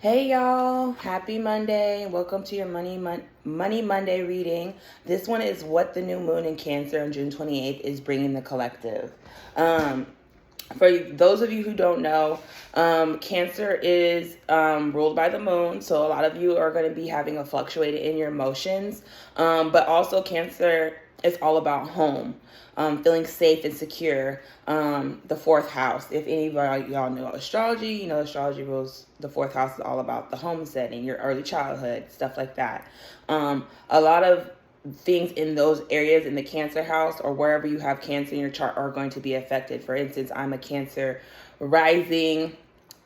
Hey y'all, happy Monday. Welcome to your Money Monday reading. This one is what the new moon in Cancer on June 28th is bringing the collective. For those of you who don't know, Cancer is ruled by the moon, so a lot of you are going to be having a fluctuated in your emotions. But also, Cancer is all about home, feeling safe and secure. The fourth house. If any of y'all know astrology, you know astrology rules. The fourth house is all about the home setting, your early childhood, stuff like that. A lot of things in those areas in the Cancer house or wherever you have Cancer in your chart are going to be affected. For instance, I'm a Cancer rising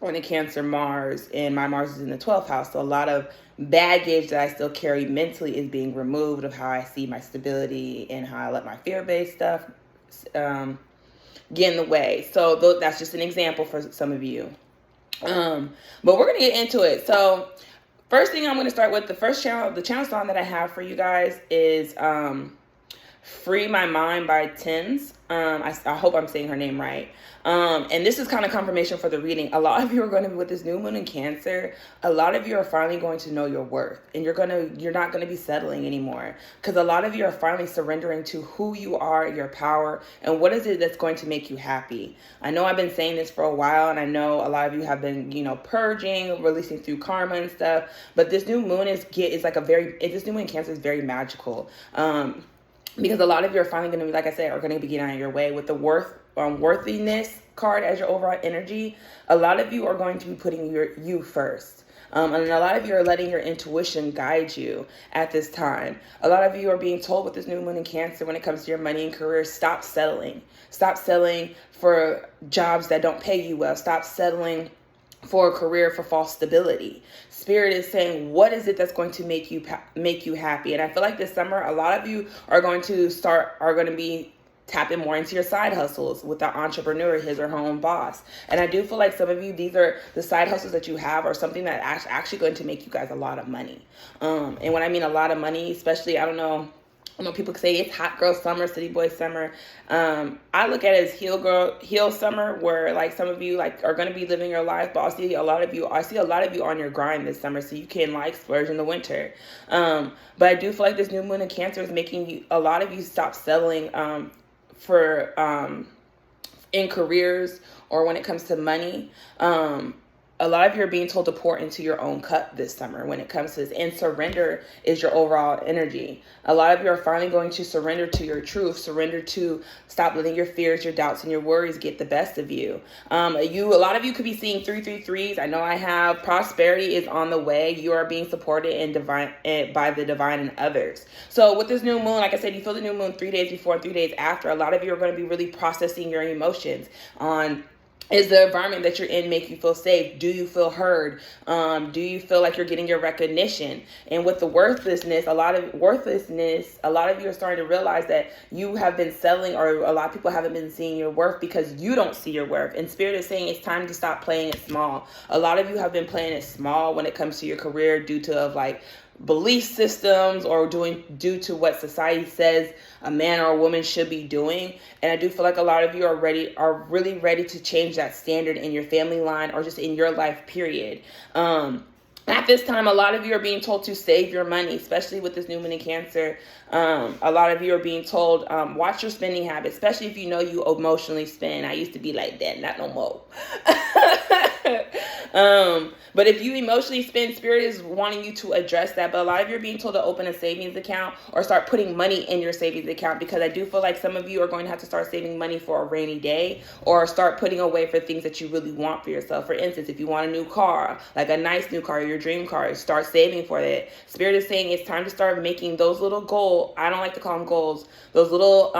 on a Cancer Mars, and my Mars is in the 12th house. So a lot of baggage that I still carry mentally is being removed of how I see my stability and how I let my fear-based stuff get in the way. So that's just an example for some of you. But we're going to get into it. So first thing I'm going to start with, the channel song that I have for you guys is Free My Mind by Tems. I hope I'm saying her name right. And this is kind of confirmation for the reading. A lot of you are going to be with this new moon in Cancer. A lot of you are finally going to know your worth, and you're not going to be settling anymore, because a lot of you are finally surrendering to who you are, your power, and what is it that's going to make you happy. I know I've been saying this for a while, and I know a lot of you have been, purging, releasing through karma and stuff. But this new moon this new moon in Cancer is very magical. Because a lot of you are finally going to be, like I said, are going to be getting out of your way with the worthiness card as your overall energy. A lot of you are going to be putting you first. And a lot of you are letting your intuition guide you at this time. A lot of you are being told with this new moon in Cancer, when it comes to your money and career, stop settling. Stop settling for jobs that don't pay you well. Stop settling for a career for false stability. Spirit is saying, what is it that's going to make you happy? And I feel like this summer, a lot of you are going to be tapping more into your side hustles with the entrepreneur, his or her own boss. And I do feel like some of you, these are the side hustles that you have, or something that actually going to make you guys a lot of money. And when I mean a lot of money, especially, I know people say it's hot girl summer, city boy summer. I look at it as heel summer, where like some of you are going to be living your life, but I see a lot of you on your grind this summer, so you can splurge in the winter. But I do feel like this new moon in Cancer is making a lot of you stop settling for in careers or when it comes to money. A lot of you are being told to pour into your own cup this summer when it comes to this, and surrender is your overall energy. A lot of you are finally going to surrender to your truth, stop letting your fears, your doubts, and your worries get the best of you. A lot of you could be seeing 333s. I know I have. Prosperity is on the way. You are being supported by the divine and others. So with this new moon, like I said, you feel the new moon 3 days before and 3 days after. A lot of you are going to be really processing your emotions on, is the environment that you're in make you feel safe? Do you feel heard? Do you feel like you're getting your recognition? And with the worthlessness, a lot of you are starting to realize that you have been settling, or a lot of people haven't been seeing your worth because you don't see your worth. And Spirit is saying it's time to stop playing it small. A lot of you have been playing it small when it comes to your career due to belief systems, or due to what society says a man or a woman should be doing. And I do feel like a lot of you are really ready to change that standard in your family line, or just in your life period. At this time, a lot of you are being told to save your money, especially with this new moon in Cancer. A lot of you are being told, watch your spending habits, especially if you know you emotionally spend. I used to be like that, not no more. But if you emotionally spend, Spirit is wanting you to address that. But a lot of you are being told to open a savings account or start putting money in your savings account, because I do feel like some of you are going to have to start saving money for a rainy day, or start putting away for things that you really want for yourself. For instance, if you want a new car, like a nice new car, your dream car, start saving for that. Spirit is saying it's time to start making those little goals. I don't like to call them goals. Those little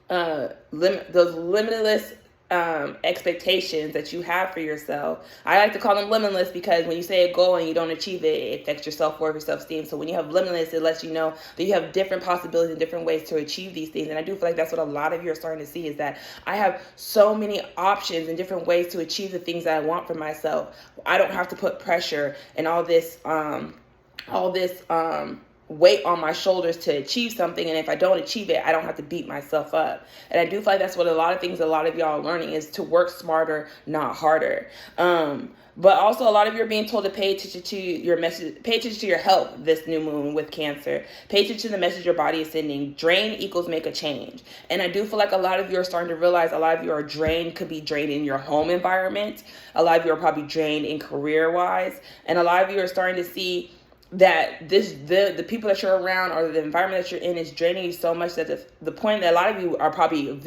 those limitless expectations that you have for yourself. I like to call them limitless, because when you say a goal and you don't achieve it, it affects your self-worth, your self-esteem. So when you have limitless, it lets you know that you have different possibilities and different ways to achieve these things. And I do feel like that's what a lot of you are starting to see, is that I have so many options and different ways to achieve the things that I want for myself. I don't have to put pressure and all this weight on my shoulders to achieve something, and if I don't achieve it, I don't have to beat myself up. And I do feel like that's what a lot of y'all are learning, is to work smarter, not harder. But also, a lot of you are being told to pay attention to your message, pay attention to your health this new moon with Cancer. Pay attention to the message your body is sending. Drain equals make a change. And I do feel like a lot of you are starting to realize a lot of you are drained, could be drained in your home environment. A lot of you are probably drained in career-wise. And a lot of you are starting to see that the people that you're around or the environment that you're in is draining you so much that the point that a lot of you are probably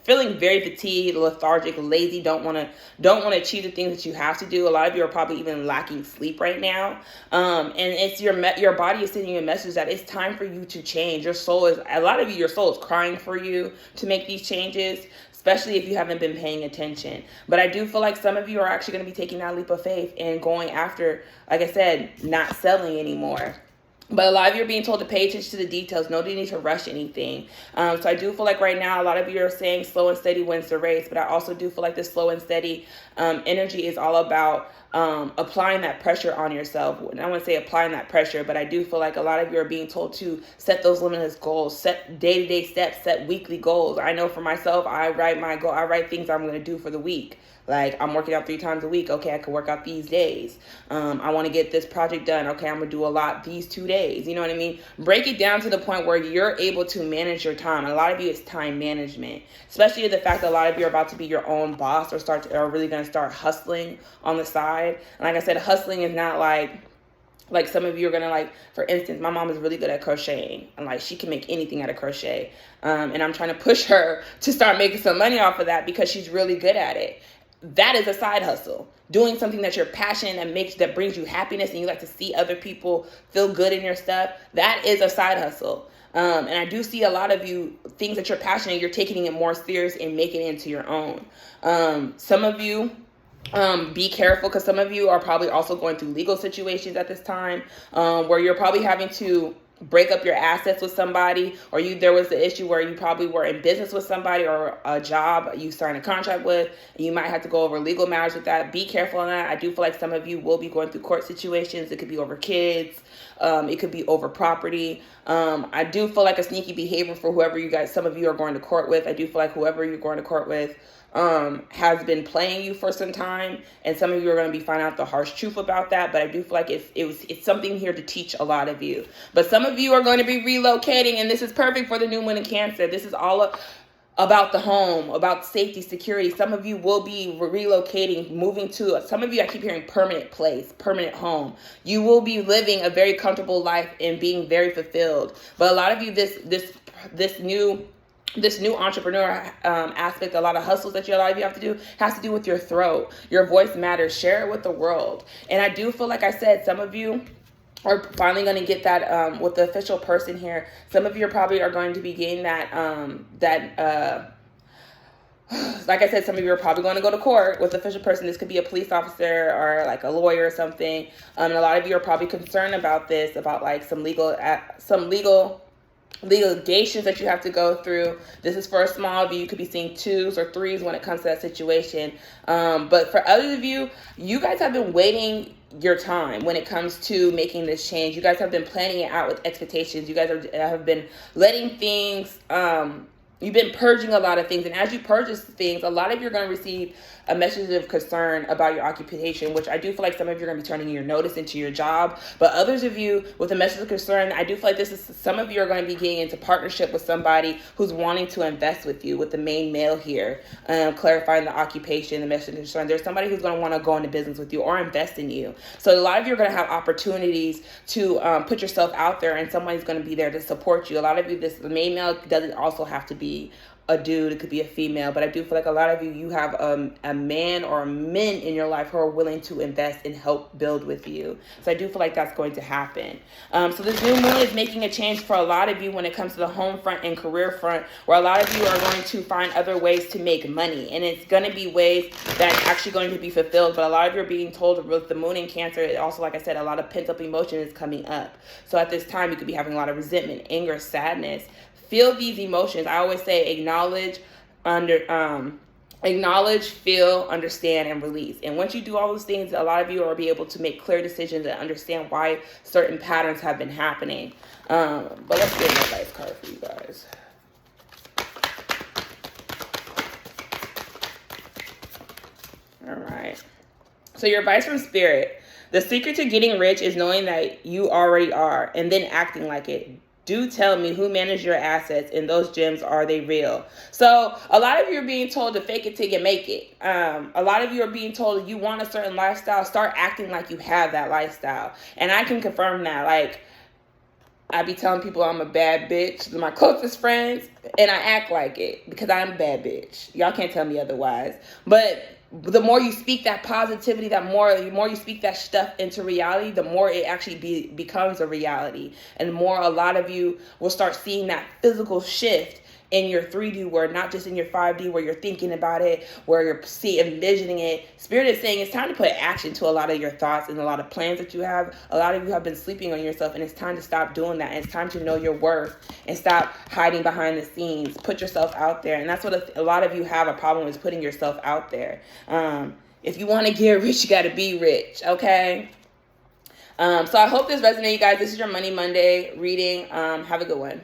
feeling very fatigued, lethargic, lazy, don't want to achieve the things that you have to do. A lot of you are probably even lacking sleep right now, and it's your body is sending you a message that it's time for you to change. Your soul is crying for you to make these changes, especially if you haven't been paying attention. But I do feel like some of you are actually going to be taking that leap of faith and going after, like I said, not selling anymore. But a lot of you are being told to pay attention to the details. No need to rush anything. So I do feel like right now, a lot of you are saying slow and steady wins the race. But I also do feel like this slow and steady energy is all about applying that pressure on yourself. And I wouldn't say applying that pressure, but I do feel like a lot of you are being told to set those limitless goals, set day-to-day steps, set weekly goals. I know for myself, I write things I'm going to do for the week. Like, I'm working out 3 times a week. Okay, I can work out these days. I want to get this project done. Okay, I'm going to do a lot these 2 days. You know what I mean? Break it down to the point where you're able to manage your time. And a lot of you, it's time management. Especially the fact that a lot of you are about to be your own boss or are really going to start hustling on the side. And like I said, hustling is not like some of you are going to, like, for instance, my mom is really good at crocheting. And, like, she can make anything out of crochet. And I'm trying to push her to start making some money off of that because she's really good at it. That is a side hustle. Doing something that you're passionate that brings you happiness and you like to see other people feel good in your stuff. That is a side hustle. And I do see a lot of you, things that you're passionate, you're taking it more serious and making it into your own. Some of you, be careful, because some of you are probably also going through legal situations at this time, where you're probably having to break up your assets with somebody, or there was the issue where you probably were in business with somebody or a job you signed a contract with, and you might have to go over legal matters with that. Be careful on that. I do feel like some of you will be going through court situations. It could be over kids. It could be over property. I do feel like a sneaky behavior for some of you are going to court with. I do feel like whoever you're going to court with has been playing you for some time, and some of you are going to be finding out the harsh truth about that. But I do feel like it's something here to teach a lot of you. But some of you are going to be relocating, and this is perfect for the new moon in Cancer. This is all about the home, about safety, security. Some of you will be relocating, moving to, some of you, I keep hearing permanent place, permanent home. You will be living a very comfortable life and being very fulfilled. But a lot of you, this new entrepreneur aspect, a lot of hustles that a lot of you have to do, has to do with your throat. Your voice matters. Share it with the world. And I do feel like I said, some of you are finally going to get that with the official person here. Some of you probably are going to be getting that like I said, some of you are probably going to go to court with the official person. This could be a police officer or like a lawyer or something. And a lot of you are probably concerned about this, about like some legal litigations that you have to go through. This is for a small of you. You could be seeing 2s or 3s when it comes to that situation. But for others of you, you guys have been waiting your time when it comes to making this change. You guys have been planning it out with expectations. You guys have been letting things, you've been purging a lot of things. And as you purge things, a lot of you are going to receive a message of concern about your occupation, which I do feel like some of you are going to be turning your notice into your job. But others of you with a message of concern, I do feel like some of you are going to be getting into partnership with somebody who's wanting to invest with you, with the main male here, clarifying the occupation, the message of concern. There's somebody who's going to want to go into business with you or invest in you. So a lot of you are going to have opportunities to put yourself out there, and somebody's going to be there to support you. A lot of you, the main male doesn't also have to be a dude, it could be a female, but I do feel like a lot of you have a man or men in your life who are willing to invest and help build with you. So I do feel like that's going to happen. So this new moon is making a change for a lot of you when it comes to the home front and career front, where a lot of you are going to find other ways to make money, and it's going to be ways that's actually going to be fulfilled. But a lot of you are being told with the moon in Cancer, it also, like I said, a lot of pent-up emotion is coming up. So at this time, you could be having a lot of resentment, anger, sadness. Feel these emotions. I always say acknowledge, Acknowledge, feel, understand, and release. And once you do all those things, a lot of you will be able to make clear decisions and understand why certain patterns have been happening. But let's get an advice card for you guys. All right. So your advice from Spirit. The secret to getting rich is knowing that you already are and then acting like it. Do tell me who managed your assets and those gems, are they real? So a lot of you are being told to fake it till you make it. A lot of you are being told you want a certain lifestyle, start acting like you have that lifestyle. And I can confirm that. Like, I be telling people I'm a bad bitch, my closest friends, and I act like it because I'm a bad bitch. Y'all can't tell me otherwise. But the more you speak that positivity, the more you speak that stuff into reality, the more it actually becomes a reality. And the more a lot of you will start seeing that physical shift in your 3D world, not just in your 5D where you're thinking about it, where you're envisioning it. Spirit is saying it's time to put action to a lot of your thoughts and a lot of plans that you have. A lot of you have been sleeping on yourself, and it's time to stop doing that. And it's time to know your worth and stop hiding behind the scenes. Put yourself out there. And that's what a lot of you have a problem is, putting yourself out there. If you want to get rich, you got to be rich, okay? So I hope this resonates, you guys. This is your Money Monday reading. Have a good one.